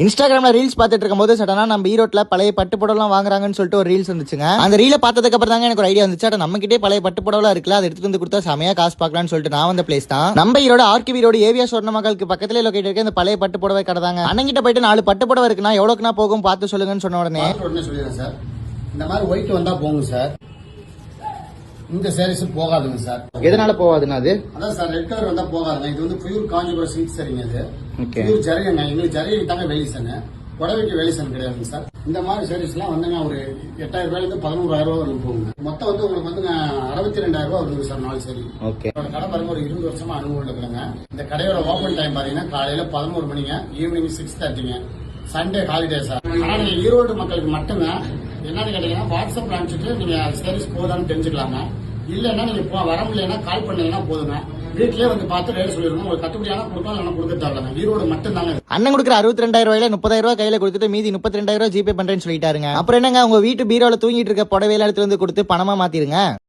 இன்ஸ்டாகிராம்ல ரீல்ஸ் பார்த்துட்டு இருக்கும்போது சடனா நம்ம ஈரோட்ல பழைய பட்டு புடவைலாம் வாங்குறாங்கன்னு சொல்லிட்டு ஒரு ரீல்ஸ் வந்துச்சுங்க. அந்த ரீலை பார்த்ததுக்கு அப்புறம் தாங்க எனக்கு ஒரு ஐடியா வந்துச்சு. நம்ம கிட்டே பழைய பட்டு புடவை இருக்குல்ல, அதை எடுத்துட்டு வந்து கொடுத்தா செமையா காசு பார்க்கலாம்னு சொல்லிட்டு நான் வந்த பிளேஸ் தான் நம்ம ஈரோட ஆர்கிவி ரோடு ஏவியா சொர்ண மக்களுக்கு பக்கத்துல லொகேட் இருக்க இந்த பழைய பட்டு புடவை கடை தாங்க. அண்ணங்கிட்ட போயிட்டு 4 பட்டு புடவை இருக்குன்னா எவ்வளவுக்குனா போகும் பார்த்து சொல்லுங்கன்னு சொன்ன உடனே சொல்லிடுறேன் சார். இந்த மாதிரி ஒயிட் வந்தா போங்க சார். இந்த சாரீஸ் போகாதுங்க சார். எதனால போகாதுன்னா அது அதான் சார், ரெட் கலர் வந்தா போகாதுங்க. இது வந்து பியூர் காஞ்சிபுரம் சில்க் சரிங்க. இது ஓகே, பியூர் ஜரிகங்க. எங்களுக்கு ஜரிகை தாங்க வெளிசனு, புடவைக்கு வெளிசன் கிடையாதுங்க சார். இந்த மாதிரி சாரீஸ் எல்லாம் வந்துங்க ஒரு 8000 ரூபாயில இருந்து 11,000 ரூபாய் வரைக்கும் போகுங்க. மொத்தம் வந்து உங்களுக்கு வந்து 62,000 ரூபாய் வருது சார் 4 சாரி. ஓகே, கடை பாருங்க ஒரு 20 வருஷமா அனுபவம் இருக்குங்க. இந்த கடையோட ஓபன் டைம் பாத்தீங்கன்னா காலையில 11 மணிங்க, ஈவினிங் 6:30ங்க. Sunday holiday sir. ஆனா நீங்க ஈரோடு மக்களுக்கு மட்டும்தான் என்னன்னு கேட்டீங்கன்னா வாட்ஸ்அப்ல அனுப்பிச்சிட்டு நீங்க சாரீஸ் போதான்னு தெரிஞ்சுக்கலாங்க. இல்லைன்னா நீங்க வர முடியலன்னா கால் பண்ணீங்கன்னா போதுங்க. வீட்லயே வந்து பார்த்து ரேட் சொல்லிருக்கோம். உங்களுக்கு கட்டுப்படியான கொடுத்தோம், இல்லைன்னா கொடுக்க தேவையில்லைங்க. ஈரோடு மட்டும் தாங்க. அண்ணன் கொடுக்குற 62,000 ரூபாயில 30,000 ரூபாய் கையில கொடுத்துட்டு மீதி 32,000 ரூபாய் ஜிபே பண்றேன்னு சொல்லிட்டாருங்க. அப்புறம் என்னங்க, உங்க வீட்டு பீரோல தூங்கிட்டு இருக்க புடவையில எடுத்து வந்து கொடுத்து பணமா மாத்திருங்க.